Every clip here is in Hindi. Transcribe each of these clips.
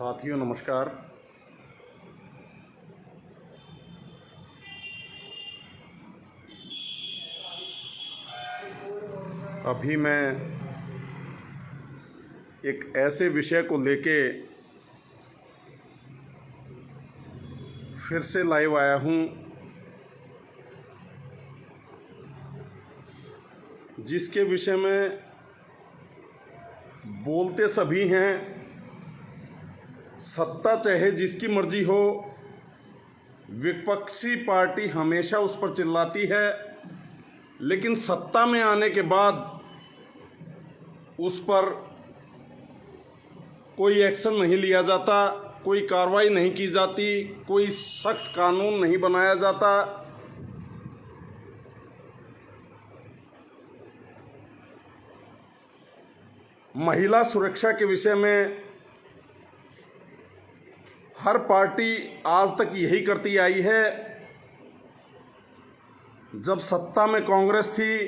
साथियों नमस्कार। अभी मैं एक ऐसे विषय को लेके फिर से लाइव आया हूँ जिसके विषय में बोलते सभी हैं, सत्ता चाहे जिसकी मर्जी हो, विपक्षी पार्टी हमेशा उस पर चिल्लाती है, लेकिन सत्ता में आने के बाद उस पर कोई एक्शन नहीं लिया जाता, कोई कार्रवाई नहीं की जाती, कोई सख्त कानून नहीं बनाया जाता। महिला सुरक्षा के विषय में हर पार्टी आज तक यही करती आई है। जब सत्ता में कांग्रेस थी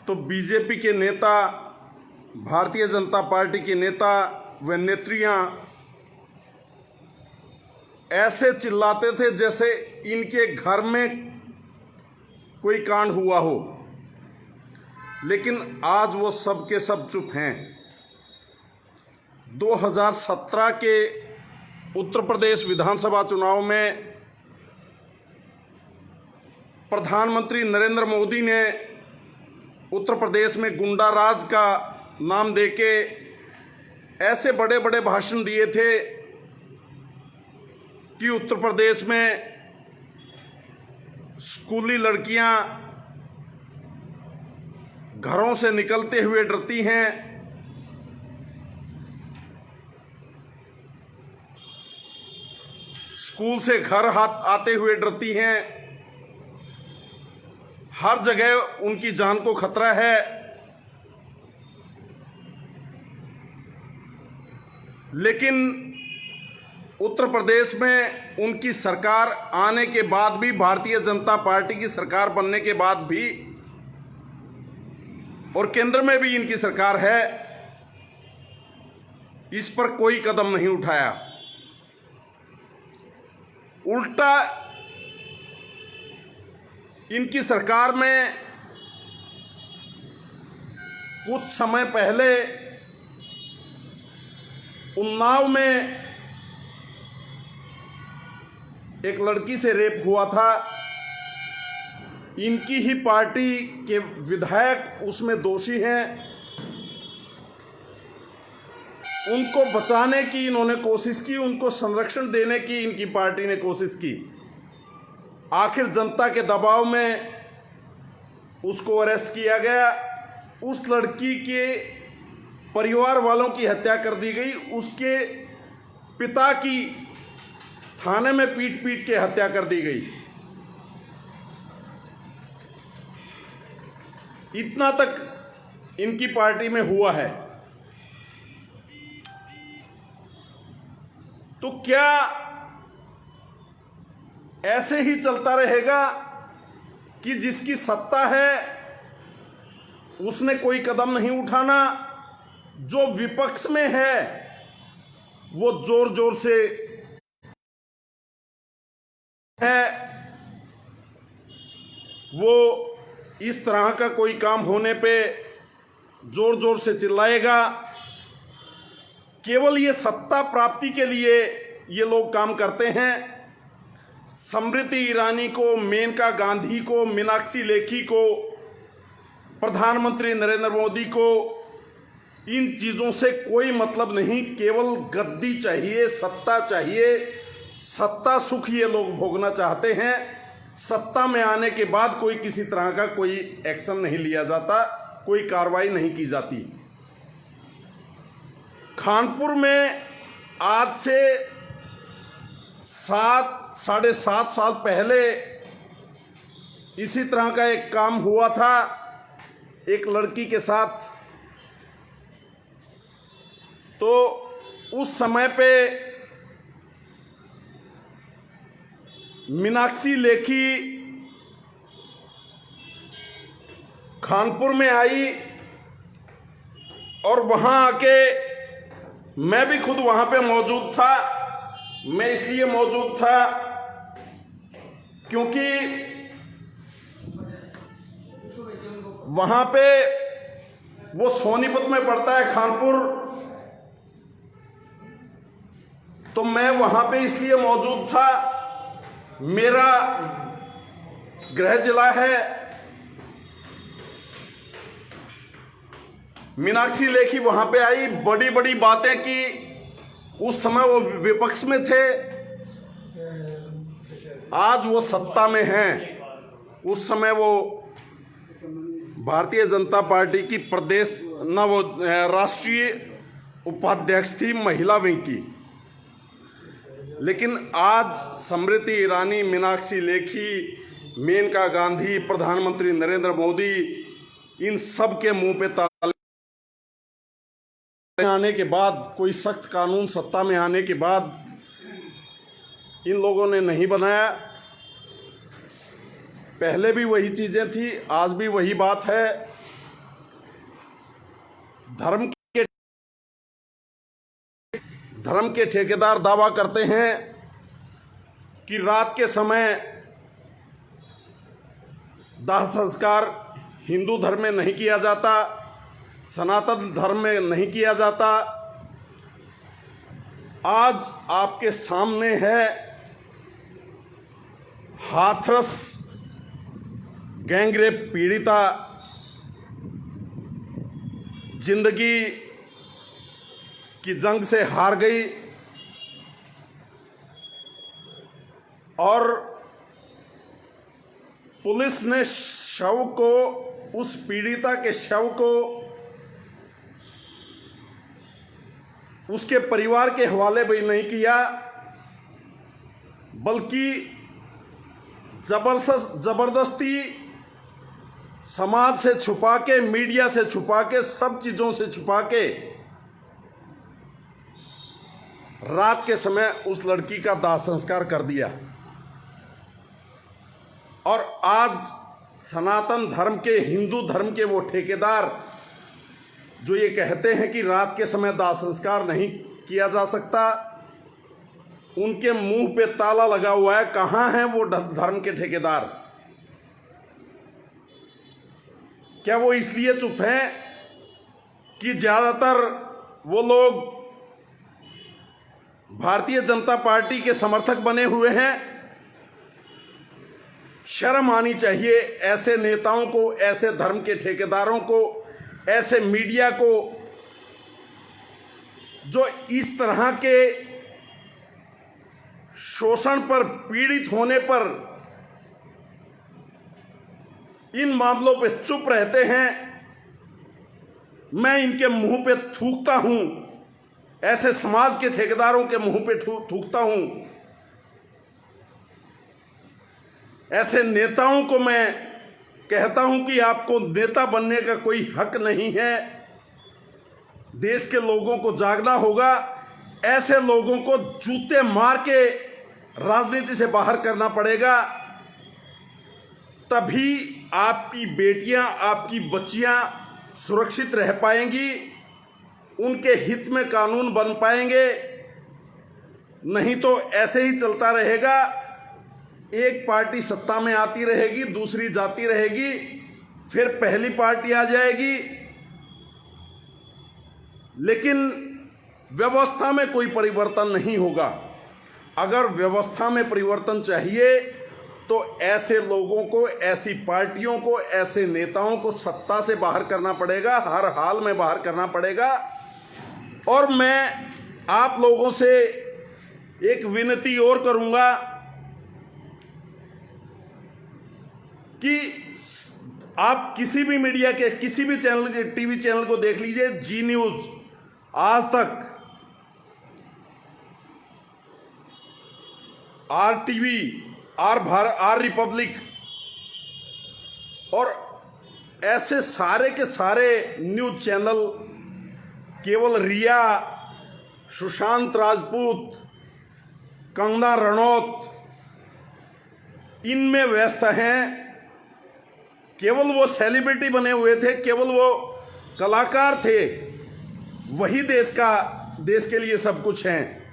तो बीजेपी के नेता, भारतीय जनता पार्टी के नेता व नेत्रियां ऐसे चिल्लाते थे जैसे इनके घर में कोई कांड हुआ हो, लेकिन आज वो सब के सब चुप हैं। 2017 के उत्तर प्रदेश विधानसभा चुनाव में प्रधानमंत्री नरेंद्र मोदी ने उत्तर प्रदेश में गुंडा राज का नाम देके ऐसे बड़े बड़े भाषण दिए थे कि उत्तर प्रदेश में स्कूली लड़कियां घरों से निकलते हुए डरती हैं। स्कूल से घर आते हुए डरती हैं। हर जगह उनकी जान को खतरा है। लेकिन उत्तर प्रदेश में उनकी सरकार आने के बाद भी, भारतीय जनता पार्टी की सरकार बनने के बाद भी, और केंद्र में भी इनकी सरकार है, इस पर कोई कदम नहीं उठाया। उल्टा इनकी सरकार में कुछ समय पहले उन्नाव में एक लड़की से रेप हुआ था। इनकी ही पार्टी के विधायक उसमें दोषी हैं। उनको बचाने की इन्होंने कोशिश की, उनको संरक्षण देने की इनकी पार्टी ने कोशिश की। आखिर जनता के दबाव में उसको अरेस्ट किया गया। उस लड़की के परिवार वालों की हत्या कर दी गई। उसके पिता की थाने में पीट पीट के हत्या कर दी गई। इतना तक इनकी पार्टी में हुआ है। तो क्या ऐसे ही चलता रहेगा कि जिसकी सत्ता है उसने कोई कदम नहीं उठाना, जो विपक्ष में है वो जोर जोर से है, वो इस तरह का कोई काम होने पे जोर जोर से चिल्लाएगा। केवल ये सत्ता प्राप्ति के लिए ये लोग काम करते हैं। स्मृति ईरानी को, मेनका गांधी को, मीनाक्षी लेखी को, प्रधानमंत्री नरेंद्र मोदी को इन चीज़ों से कोई मतलब नहीं। केवल गद्दी चाहिए, सत्ता चाहिए, सत्ता सुख ये लोग भोगना चाहते हैं। सत्ता में आने के बाद कोई किसी तरह का कोई एक्शन नहीं लिया जाता, कोई कार्रवाई नहीं की जाती। कानपुर में आज से 7-7.5 साल पहले इसी तरह का एक काम हुआ था एक लड़की के साथ। तो उस समय पे मीनाक्षी लेखी कानपुर में आई और वहां आके मैं भी खुद वहां पे मौजूद था। मैं इसलिए मौजूद था क्योंकि वहां पे वो सोनीपत में पड़ता है, खानपुर, तो मैं वहां पे इसलिए मौजूद था, मेरा गृह जिला है। मीनाक्षी लेखी वहां पे आई, बड़ी बड़ी बातें की। उस समय वो विपक्ष में थे, आज वो सत्ता में हैं। उस समय वो भारतीय जनता पार्टी की प्रदेश न वो राष्ट्रीय उपाध्यक्ष थी महिला विंग की। लेकिन आज स्मृति ईरानी, मीनाक्षी लेखी, मेनका गांधी, प्रधानमंत्री नरेंद्र मोदी, इन सब के मुंह पे ताले आने के बाद, कोई सख्त कानून सत्ता में आने के बाद इन लोगों ने नहीं बनाया। पहले भी वही चीजें थी, आज भी वही बात है। धर्म के ठेकेदार दावा करते हैं कि रात के समय दाह संस्कार हिंदू धर्म में नहीं किया जाता, सनातन धर्म में नहीं किया जाता। आज आपके सामने है हाथरस गैंगरेप पीड़िता, जिंदगी की जंग से हार गई और पुलिस ने शव को, उस पीड़िता के शव को उसके परिवार के हवाले भी नहीं किया, बल्कि जबरदस्ती समाज से छुपा के, मीडिया से छुपा के, सब चीजों से छुपा के रात के समय उस लड़की का दाह संस्कार कर दिया। और आज सनातन धर्म के, हिंदू धर्म के वो ठेकेदार जो ये कहते हैं कि रात के समय दाह संस्कार नहीं किया जा सकता, उनके मुंह पे ताला लगा हुआ है। कहां हैं वो धर्म के ठेकेदार? क्या वो इसलिए चुप हैं कि ज्यादातर वो लोग भारतीय जनता पार्टी के समर्थक बने हुए हैं? शर्म आनी चाहिए ऐसे नेताओं को, ऐसे धर्म के ठेकेदारों को, ऐसे मीडिया को, जो इस तरह के शोषण पर, पीड़ित होने पर, इन मामलों पे चुप रहते हैं। मैं इनके मुंह पे थूकता हूं, ऐसे समाज के ठेकेदारों के मुंह पे थूकता हूं। ऐसे नेताओं को मैं कहता हूं कि आपको नेता बनने का कोई हक नहीं है। देश के लोगों को जागना होगा। ऐसे लोगों को जूते मार के राजनीति से बाहर करना पड़ेगा, तभी आपकी बेटियां, आपकी बच्चियां सुरक्षित रह पाएंगी, उनके हित में कानून बन पाएंगे। नहीं तो ऐसे ही चलता रहेगा। एक पार्टी सत्ता में आती रहेगी, दूसरी जाती रहेगी, फिर पहली पार्टी आ जाएगी, लेकिन व्यवस्था में कोई परिवर्तन नहीं होगा। अगर व्यवस्था में परिवर्तन चाहिए तो ऐसे लोगों को, ऐसी पार्टियों को, ऐसे नेताओं को सत्ता से बाहर करना पड़ेगा, हर हाल में बाहर करना पड़ेगा। और मैं आप लोगों से एक विनती और करूंगा कि आप किसी भी मीडिया के, किसी भी चैनल के, टीवी चैनल को देख लीजिए, जी न्यूज, आज तक, आर टीवी, आर रिपब्लिक, और ऐसे सारे के सारे न्यूज चैनल केवल रिया, सुशांत राजपूत, कंगना रनौत, इनमें व्यस्त हैं। केवल वो सेलिब्रिटी बने हुए थे, केवल वो कलाकार थे, वही देश का देश के लिए सब कुछ हैं।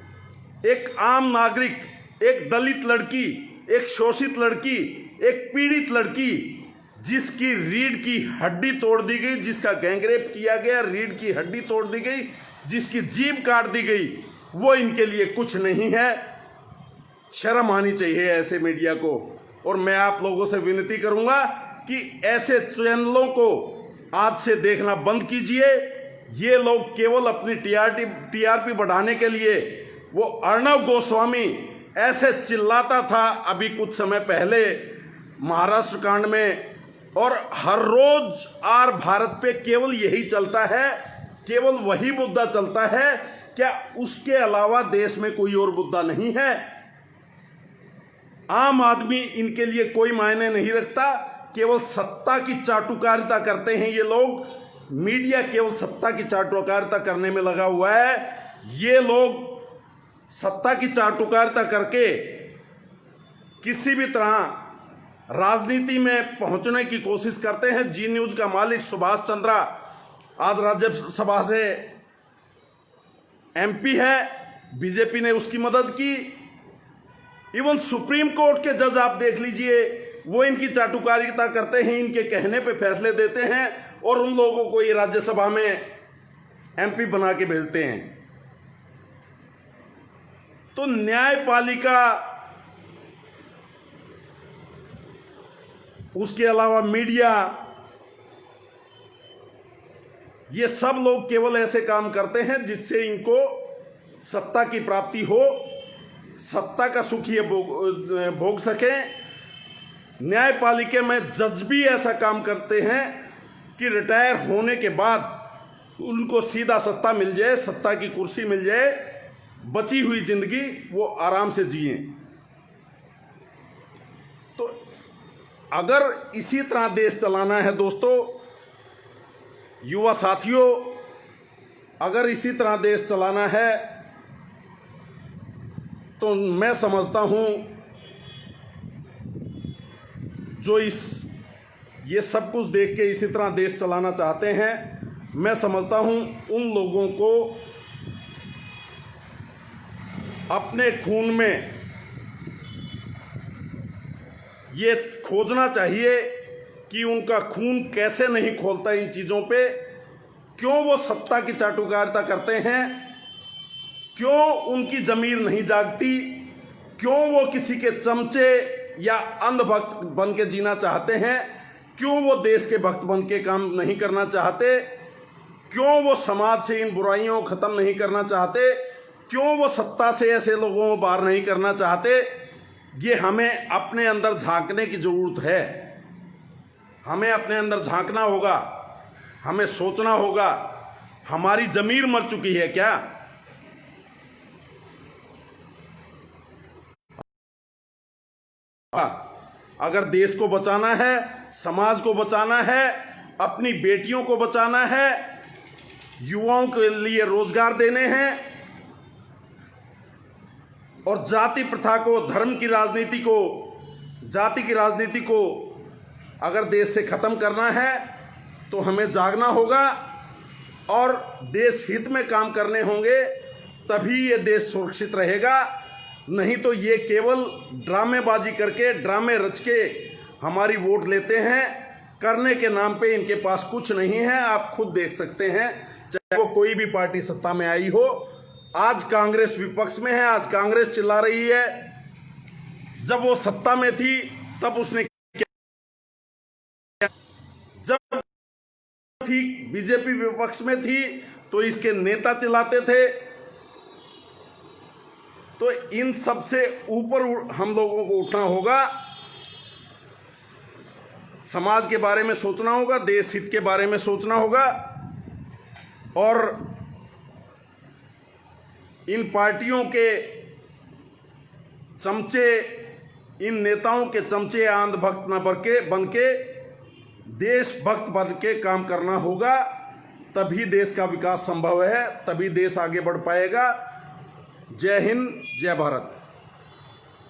एक आम नागरिक, एक दलित लड़की, एक शोषित लड़की, एक पीड़ित लड़की जिसकी रीढ़ की हड्डी तोड़ दी गई, जिसका गैंगरेप किया गया, रीढ़ की हड्डी तोड़ दी गई, जिसकी जीभ काट दी गई, वो इनके लिए कुछ नहीं है। शर्म आनी चाहिए ऐसे मीडिया को। और मैं आप लोगों से विनती करूंगा कि ऐसे चैनलों को आज से देखना बंद कीजिए। ये लोग केवल अपनी टीआरपी बढ़ाने के लिए, वो अर्णव गोस्वामी ऐसे चिल्लाता था अभी कुछ समय पहले महाराष्ट्र कांड में, और हर रोज आर भारत पे केवल यही चलता है, केवल वही मुद्दा चलता है। क्या उसके अलावा देश में कोई और मुद्दा नहीं है? आम आदमी इनके लिए कोई मायने नहीं रखता, केवल सत्ता की चाटुकारिता करते हैं ये लोग। मीडिया केवल सत्ता की चाटुकारिता करने में लगा हुआ है। ये लोग सत्ता की चाटुकारिता करके किसी भी तरह राजनीति में पहुंचने की कोशिश करते हैं। जी न्यूज का मालिक सुभाष चंद्रा आज राज्यसभा से एमपी है, बीजेपी ने उसकी मदद की। इवन सुप्रीम कोर्ट के जज आप देख लीजिए, वो इनकी चाटुकारिता करते हैं, इनके कहने पे फैसले देते हैं और उन लोगों को ये राज्यसभा में एमपी बना के भेजते हैं। तो न्यायपालिका, उसके अलावा मीडिया, ये सब लोग केवल ऐसे काम करते हैं जिससे इनको सत्ता की प्राप्ति हो, सत्ता का सुख ये भोग सकें। न्यायपालिका में जज भी ऐसा काम करते हैं कि रिटायर होने के बाद उनको सीधा सत्ता मिल जाए, सत्ता की कुर्सी मिल जाए, बची हुई जिंदगी वो आराम से जिए। तो अगर इसी तरह देश चलाना है दोस्तों, युवा साथियों, अगर इसी तरह देश चलाना है तो मैं समझता हूं जो ये सब कुछ देख के इसी तरह देश चलाना चाहते हैं, मैं समझता हूं उन लोगों को अपने खून में ये खोजना चाहिए कि उनका खून कैसे नहीं खोलता इन चीज़ों पे, क्यों वो सत्ता की चाटुकारिता करते हैं, क्यों उनकी ज़मीर नहीं जागती, क्यों वो किसी के चमचे या अंधभक्त बन के जीना चाहते हैं, क्यों वो देश के भक्त बन के काम नहीं करना चाहते, क्यों वो समाज से इन बुराइयों को ख़त्म नहीं करना चाहते, क्यों वो सत्ता से ऐसे लोगों को बाहर नहीं करना चाहते। ये हमें अपने अंदर झांकने की ज़रूरत है। हमें अपने अंदर झांकना होगा, हमें सोचना होगा, हमारी ज़मीर मर चुकी है क्या? अगर देश को बचाना है, समाज को बचाना है, अपनी बेटियों को बचाना है, युवाओं के लिए रोजगार देने हैं और जाति प्रथा को, धर्म की राजनीति को, जाति की राजनीति को अगर देश से ख़त्म करना है तो हमें जागना होगा और देश हित में काम करने होंगे, तभी ये देश सुरक्षित रहेगा। नहीं तो ये केवल ड्रामेबाजी करके, ड्रामे रच के हमारी वोट लेते हैं। करने के नाम पे इनके पास कुछ नहीं है। आप खुद देख सकते हैं, चाहे वो कोई भी पार्टी सत्ता में आई हो। आज कांग्रेस विपक्ष में है, आज कांग्रेस चिल्ला रही है। जब वो सत्ता में थी तब उसने क्या, जब थी बीजेपी विपक्ष में थी तो इसके नेता चिल्लाते थे। तो इन सब से ऊपर हम लोगों को उठना होगा, समाज के बारे में सोचना होगा, देश हित के बारे में सोचना होगा और इन पार्टियों के चमचे, इन नेताओं के चमचे अंधभक्त न बन के देशभक्त बन के काम करना होगा। तभी देश का विकास संभव है, तभी देश आगे बढ़ पाएगा। जय हिंद, जय भारत।